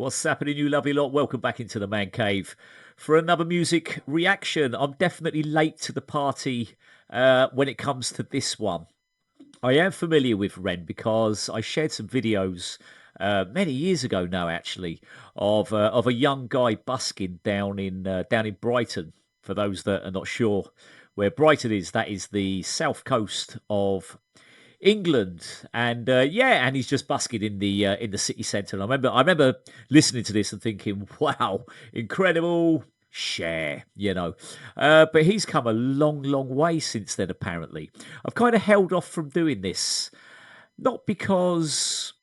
What's happening, you lovely lot? Welcome back into the man cave for another music reaction. I'm definitely late to the party when it comes to this one. I am familiar with Ren because I shared some videos many years ago now, actually, of a young guy busking down in Brighton. For those that are not sure where Brighton is, that is the south coast of England, and yeah, and he's just busking in the city centre. And I remember listening to this and thinking, "Wow, incredible." Share, but he's come a long, long way since then. Apparently, I've kind of held off from doing this, not because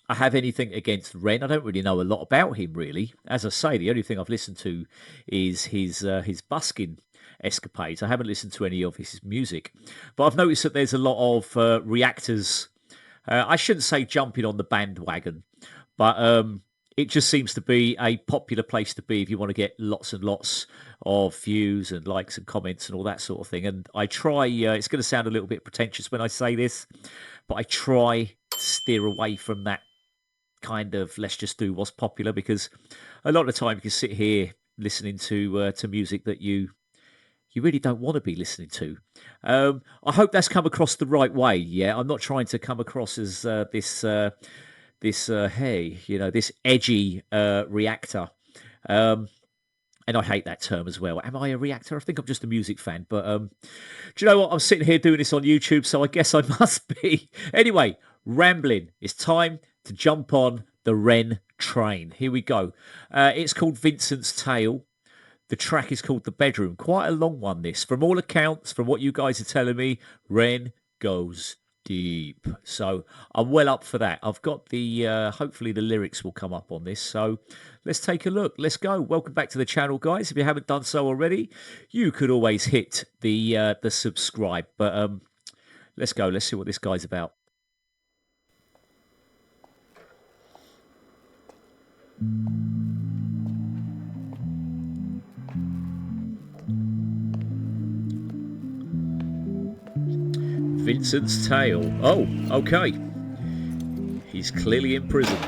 I have anything against Ren. I don't really know a lot about him, really. As I say, the only thing I've listened to is his busking escapades. I haven't listened to any of his music, but I've noticed that there's a lot of reactors. I shouldn't say jumping on the bandwagon, but it just seems to be a popular place to be if you want to get lots and lots of views and likes and comments and all that sort of thing. And I try. It's going to sound a little bit pretentious when I say this, but I try to steer away from that kind of let's just do what's popular, because a lot of the time you can sit here listening to music that you really don't want to be listening to. I hope that's come across the right way. Yeah, I'm not trying to come across as this edgy reactor. Um, and I hate that term as well. Am I a reactor? I think I'm just a music fan. But do you know what? I'm sitting here doing this on YouTube, so I guess I must be. Anyway, rambling. It's time to jump on the Ren train. Here we go. It's called Vincent's Tale. The track is called The Bedroom. Quite a long one, this. From all accounts, from what you guys are telling me, Ren goes deep. So I'm well up for that. I've got hopefully the lyrics will come up on this. So let's take a look. Let's go. Welcome back to the channel, guys. If you haven't done so already, you could always hit the subscribe. But let's go. Let's see what this guy's about. Vincent's Tale. Oh, okay. He's clearly in prison.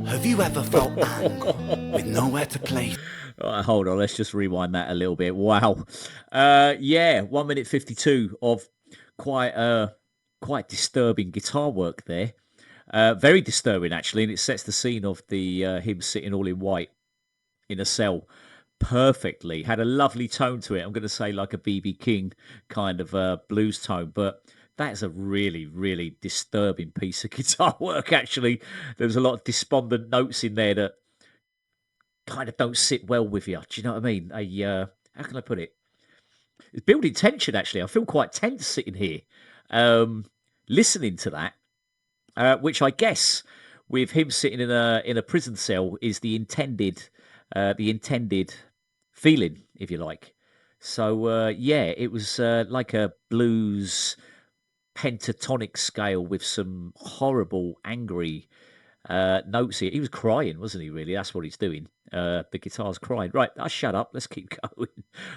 Have you ever felt anger with nowhere to place? Hold on, let's just rewind that a little bit. Wow. Yeah, 1 minute 52 of quite quite disturbing guitar work there. Very disturbing actually, and it sets the scene of the him sitting all in white in a cell perfectly. Had a lovely tone to it. I'm going to say like a BB King kind of blues tone, but that is a really, really disturbing piece of guitar work. Actually, there's a lot of despondent notes in there that kind of don't sit well with you. Do you know what I mean? How can I put it? It's building tension. Actually, I feel quite tense sitting here, listening to that, which I guess with him sitting in a prison cell is the intended feeling, if you like. So yeah, it was like a blues pentatonic scale with some horrible, angry notes here. He was crying, wasn't he, really? That's what he's doing. The guitar's crying. Right, shut up. Let's keep going.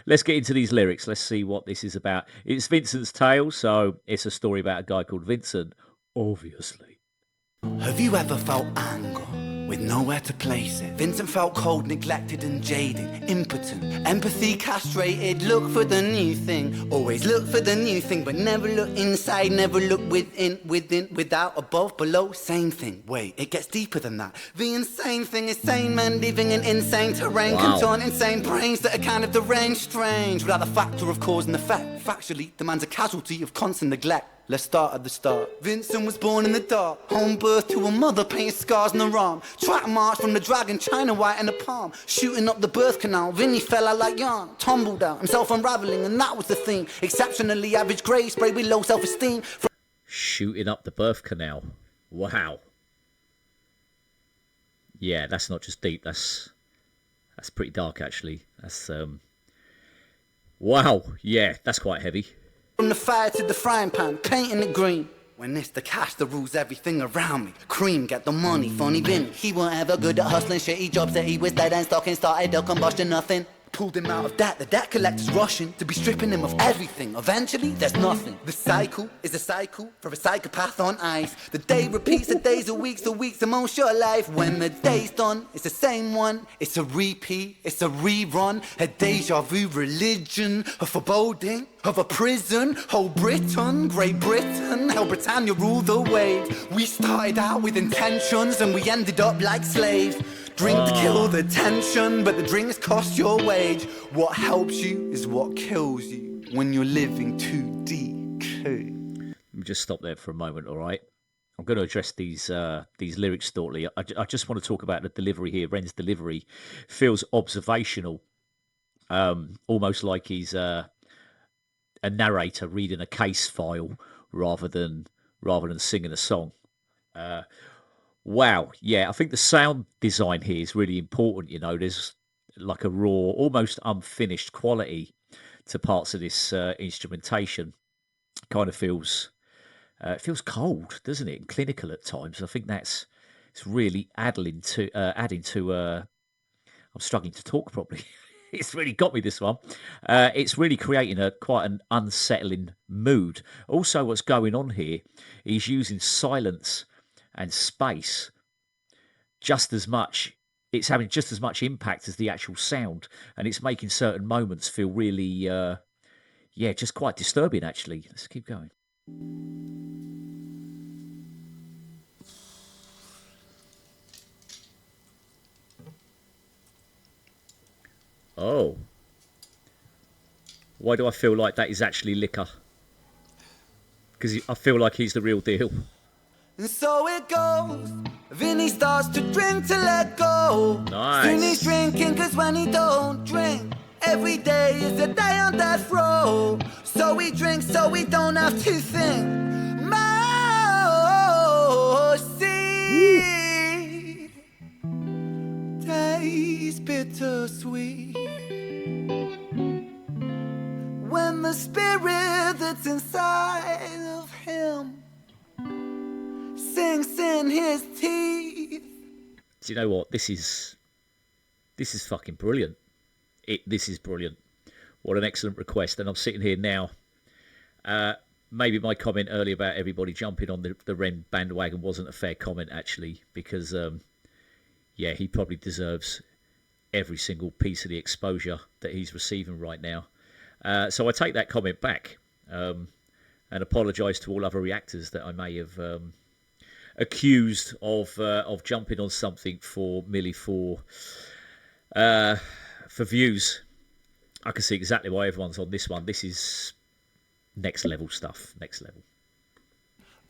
Let's get into these lyrics. Let's see what this is about. It's Vincent's tale, so it's a story about a guy called Vincent, obviously. Have you ever felt anger with nowhere to place it? Vincent felt cold, neglected and jaded, impotent, empathy castrated. Look for the new thing, always look for the new thing, but never look inside, never look within, without, above, below, same thing. Wait, it gets deeper than that. The insane thing is sane men living in insane terrain, contorting insane brains that are kind of deranged, strange, without the factor of cause and effect. Factually, the man's a casualty of constant neglect. Let's start at the start. Vincent was born in the dark, home birth to a mother, painted scars on her arm. Track march from the dragon, China white in the palm. Shooting up the birth canal, Vinny fell out like yarn. Tumbled out, himself unraveling, and that was the theme. Exceptionally average grade, sprayed with low self-esteem. Shooting up the birth canal. Wow. Yeah, that's not just deep, that's pretty dark, actually. That's, wow, yeah, that's quite heavy. From the fire to the frying pan, painting it green. When it's the cash that rules everything around me. Cream, get the money, funny Vinny. He weren't ever good at hustling, shitty jobs that he was dead and stocking. Started a combustion, nothing. Pulled him out of debt, the debt collector's rushing to be stripping him of everything. Eventually, there's nothing. The cycle is a cycle for a psychopath on ice. The day repeats, the days are weeks, the weeks are most your life. When the day's done, it's the same one. It's a repeat, it's a rerun. A deja vu religion, a foreboding of a prison. Whole Britain, Great Britain, how Britannia ruled the waves. We started out with intentions and we ended up like slaves. Drink to kill the tension, but the drinks cost your wage. What helps you is what kills you when you're living too deep. Let me just stop there for a moment, all right? I'm going to address these lyrics shortly. I just want to talk about the delivery here. Ren's delivery feels observational, almost like he's a narrator reading a case file rather than singing a song. Wow, yeah, I think the sound design here is really important. You know, there's like a raw, almost unfinished quality to parts of this instrumentation. Kind of feels it feels cold, doesn't it? And clinical at times. I think it's really adding to. I'm struggling to talk properly. It's really got me, this one. It's really creating quite an unsettling mood. Also, what's going on here, he's using silence and space just as much. It's having just as much impact as the actual sound, and it's making certain moments feel really, just quite disturbing, actually. Let's keep going. Oh. Why do I feel like that is actually liquor? Because I feel like he's the real deal. And so it goes. Vinny starts to drink to let go. Nice. Vinny's drinking cause when he don't drink, every day is a day on death row. So he drinks so he don't have to think. Mercy tastes bittersweet when the spirit that's inside of him sinks in his teeth. Do you know what? This is fucking brilliant. This is brilliant. What an excellent request. And I'm sitting here now. Maybe my comment earlier about everybody jumping on the Ren bandwagon wasn't a fair comment, actually, because he probably deserves every single piece of the exposure that he's receiving right now. So I take that comment back, and apologise to all other reactors that I may have accused of jumping on something merely for views. I can see exactly why everyone's on this one. This is next level stuff. Next level.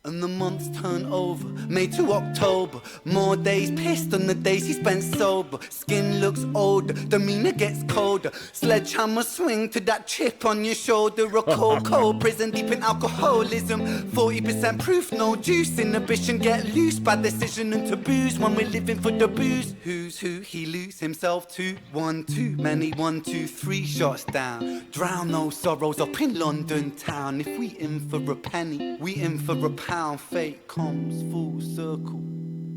And the months turn over, May to October. More days pissed than the days he spent sober. Skin looks older, demeanor gets colder. Sledgehammer swing to that chip on your shoulder. A cold prison deep in alcoholism. 40% proof, no juice. Inhibition get loose by decision and taboos. When we're living for the booze, who's who he lose himself to? One too many, 1, 2, 3 shots down. Drown those sorrows up in London town. If we in for a penny, we in for a pound. Fate comes full circle.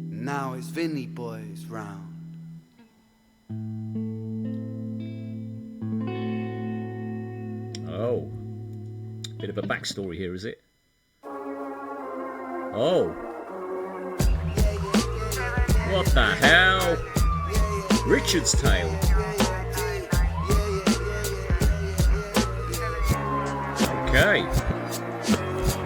Now it's Vinny boys round. Oh, bit of a backstory here, is it? Oh, what the hell? Richard's Tale. Okay.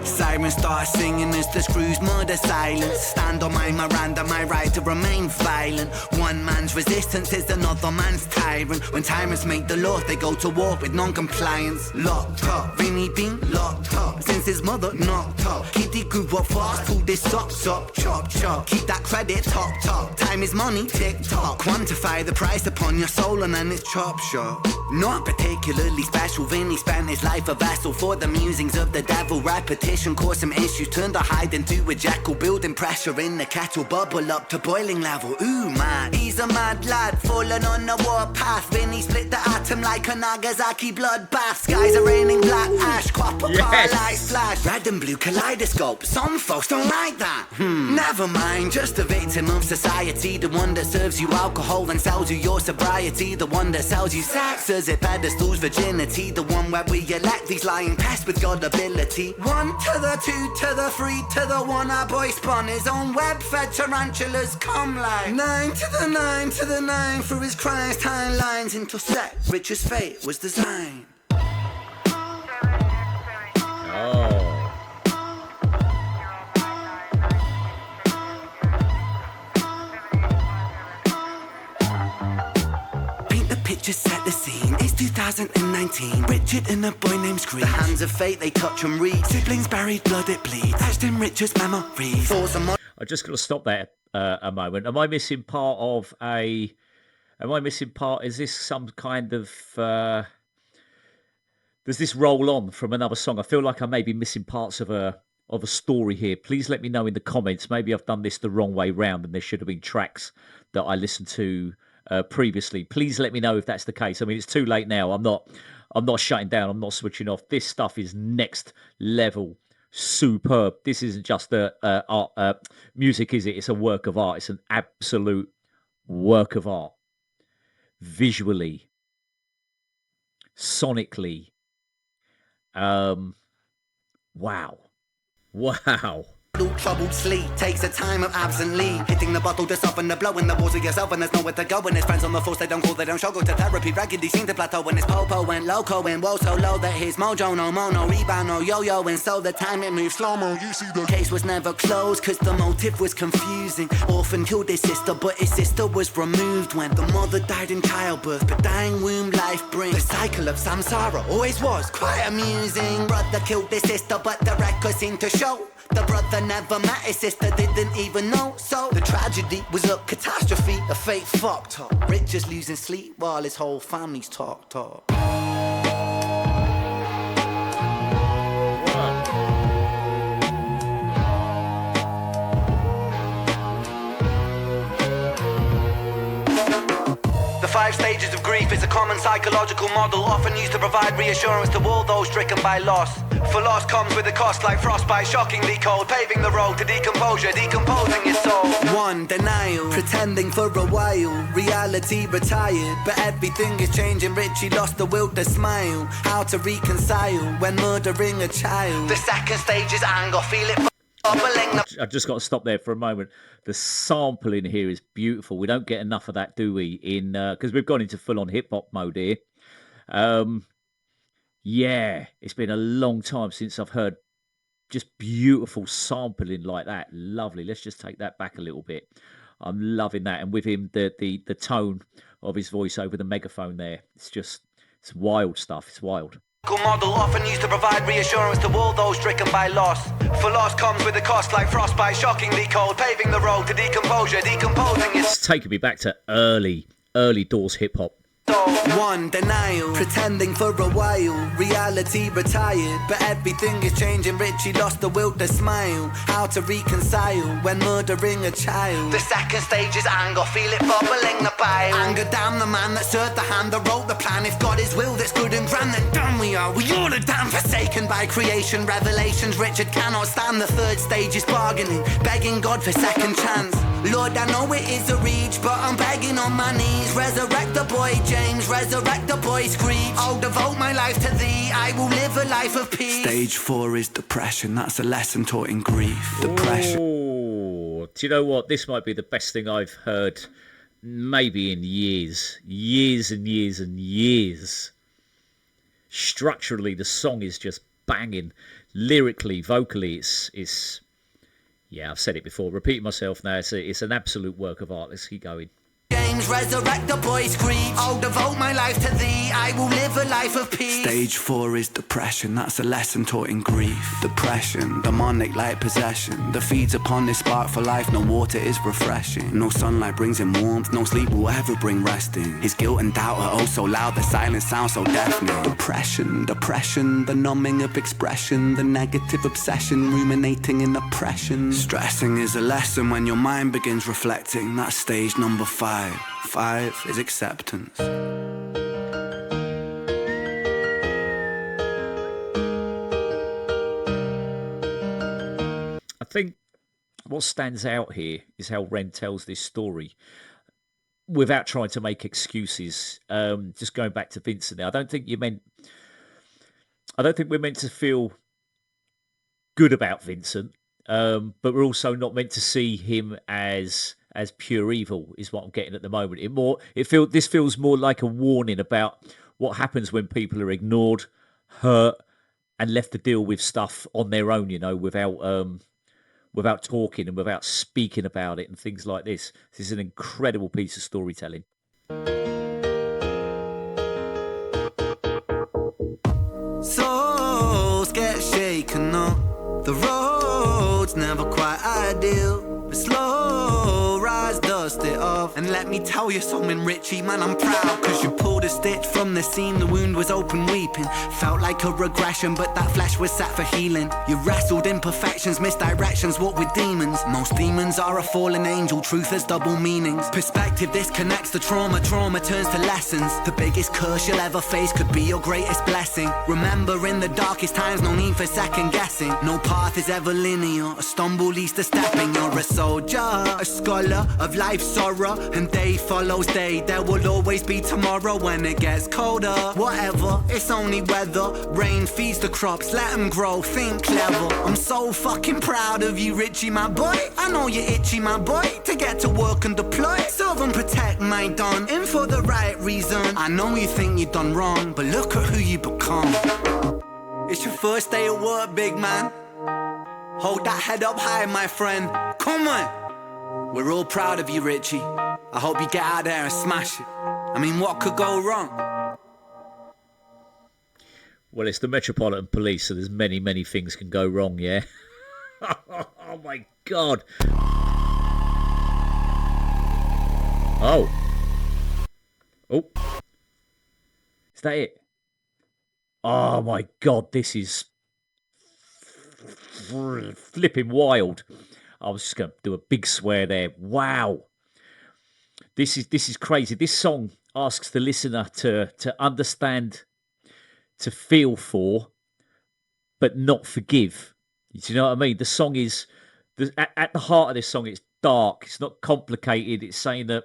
Sirens start singing as the screws murder silence. Stand on my Miranda, my right to remain violent. One man's resistance is another man's tyrant. When tyrants make the laws, they go to war with non-compliance. Locked up, Vinny been locked up since his mother knocked up. Kitty grew up fast, pulled his socks up. Chop, chop, keep that credit top, top. Time is money, tick tock. Quantify the price upon your soul and then it's chop shop. Not particularly special, Vinny spent his life a vessel for the musings of the devil. Repetition caused some issues, turned a hide into a jackal. Building pressure in the kettle, bubble up to boiling level. Ooh man, he's a mad lad, falling on the warpath. Vinny split the atom like a Nagasaki bloodbath. Skies are raining black ash, copper car lights flash. Red and blue kaleidoscope, some folks don't like that. Never mind, just a victim of society. The one that serves you alcohol and sells you your sobriety. The one that sells you sex as it pedestals virginity. The one where we elect these lying pests with God ability. 1 to the 2 to the 3 to the 1. Our boy spun his own web-fed tarantulas come like 9 to the 9 to the 9. Through his crimes timelines intersect. Richard's fate was designed. Oh. Picture set the scene, it's 2019. Richard and a boy named Screech. The hands of fate, they touch and read. Siblings buried, blood it bleeds. Etched in Richard's memories. I just got to stop there a moment. Am I missing part of a... Am I missing part... Is this some kind of... Does this roll on from another song? I feel like I may be missing parts of a story here. Please let me know in the comments. Maybe I've done this the wrong way round and there should have been tracks that I listened to previously. Please let me know if that's the case. I mean, it's too late now. I'm not shutting down. I'm not switching off. This stuff is next level, superb. This isn't just art, music, is it? It's a work of art. It's an absolute work of art. Visually, sonically, wow. Troubled sleep takes a time of absently hitting the bottle to soften the blow in the walls of yourself and there's nowhere to go when his friends on the force they don't call, they don't show. Go to therapy regularly, seem to plateau when his popo went loco and woe so low that his mojo no mono rebound no yo-yo and so the time it moves slow-mo. You see the case was never closed cause the motive was confusing. Orphan killed his sister but his sister was removed when the mother died in childbirth, but dying womb life brings the cycle of samsara. Always was quite amusing. Brother killed his sister but the record seemed to show the brother never met his sister, didn't even know. So the tragedy was a catastrophe, a fate fucked up. Richard's losing sleep while his whole family's talked up. The 5 stages of grief is a common psychological model, often used to provide reassurance to all those stricken by loss. For loss comes with a cost like frostbite, shockingly cold, paving the road to decomposure, decomposing your soul. 1. Denial, pretending for a while, reality retired, but everything is changing. Richie lost the will to smile, how to reconcile when murdering a child. The 2nd stage is anger, feel it. I've just got to stop there for a moment. The sampling here is beautiful. We don't get enough of that, do we? In because we've gone into full-on hip-hop mode here. Yeah, it's been a long time since I've heard just beautiful sampling like that. Lovely. Let's just take that back a little bit. I'm loving that. And with him, the tone of his voice over the megaphone there. It's wild stuff. It's wild. Model often used to provide reassurance to all those stricken by loss. For loss comes with a cost like frostbite, shockingly cold, paving the road to decomposure, decomposing is... It's taking me back to early doors hip hop. One, denial, pretending for a while, reality retired, but everything is changing. Richie lost the will to smile, how to reconcile when murdering a child. The second stage is anger, feel it bubbling the bile. Anger down the man that served the hand that wrote the plan. If God is will that's good and grand, then damn we are damn forsaken by creation. Revelations Richard cannot stand. The third stage is bargaining, begging God for second chance. Lord, I know it is a reach, but I'm begging on my knees. Resurrect the boy James, resurrect the boy Screech. I'll devote my life to thee, I will live a life of peace. Stage 4 is depression, that's a lesson taught in grief. Depression. Oh, do you know what? This might be the best thing I've heard maybe in years. Years and years and years. Structurally, the song is just banging. Lyrically, vocally, it's yeah, I've said it before. Repeating myself now. It's an absolute work of art. Let's keep going. James, resurrect the boy Screech. I'll devote my life to thee, I will live a life of peace. Stage 4 is depression, that's a lesson taught in grief. Depression, demonic like possession, that feeds upon this spark for life. No water is refreshing, no sunlight brings him warmth, no sleep will ever bring resting. His guilt and doubt are oh so loud, the silence sounds so deafening. Depression, the numbing of expression, the negative obsession, ruminating in oppression. Stressing is a lesson when your mind begins reflecting. That's stage number 5. 5 is acceptance. I think what stands out here is how Ren tells this story without trying to make excuses. Just going back to Vincent, I don't think we're meant to feel good about Vincent, but we're also not meant to see him as pure evil. Is what I'm getting at the moment. This feels more like a warning about what happens when people are ignored, hurt, and left to deal with stuff on their own. Without talking and without speaking about it and things like this. This is an incredible piece of storytelling. Souls get shaken up, the road's never quite ideal, but slow rise, dust it off. And let me tell you something, Richie, man, I'm proud, cause you pulled a stitch from the seam, the wound was open weeping. Felt like a regression, but that flesh was set for healing. You wrestled imperfections, misdirections, what with demons. Most demons are a fallen angel, truth has double meanings. Perspective disconnects the trauma, trauma turns to lessons. The biggest curse you'll ever face could be your greatest blessing. Remember, in the darkest times, no need for second guessing. No path is ever linear, a stumble leads to stepping. You're a soldier, a scholar of life's sorrow, and day follows day. There will always be tomorrow when it gets colder. Whatever, it's only weather. Rain feeds the crops, let them grow, think clever. I'm so fucking proud of you, Richie, my boy. I know you're itchy, my boy, to get to work and deploy. Serve and protect my don, in for the right reason. I know you think you've done wrong, but look at who you become. It's your first day at work, big man. Hold that head up high, my friend. Come on. We're all proud of you, Richie. I hope you get out there and smash it. I mean, what could go wrong? Well, it's the Metropolitan Police, so there's many, many things can go wrong, yeah? Oh, my God. Oh. Is that it? Oh, my God, this is flipping wild. I was just going to do a big swear there. Wow. This is crazy. This song asks the listener to understand, to feel for, but not forgive. Do you know what I mean? The song is, at the heart of this song, it's dark. It's not complicated. It's saying that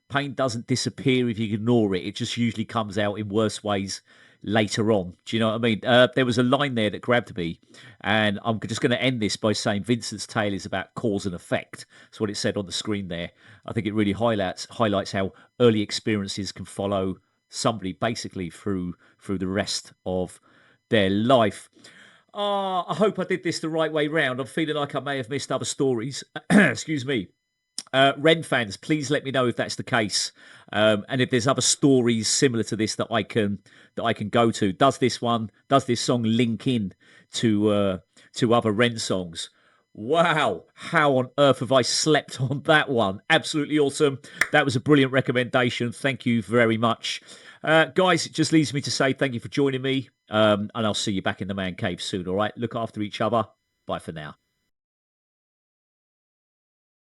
pain doesn't disappear if you ignore it. It just usually comes out in worse ways later on. Do you know what I mean? There was a line there that grabbed me, and I'm just going to end this by saying Vincent's tale is about cause and effect. That's what it said on the screen there. I think it really highlights how early experiences can follow somebody basically through the rest of their life. I hope I did this the right way round. I'm feeling like I may have missed other stories. Excuse me. Ren fans, please let me know if that's the case, and if there's other stories similar to this that I can go to. Does this song link in to other Ren songs? Wow, how on earth have I slept on that one? Absolutely awesome. That was a brilliant recommendation. Thank you very much. Guys, it just leaves me to say thank you for joining me, and I'll see you back in the Man Cave soon, all right? Look after each other. Bye for now.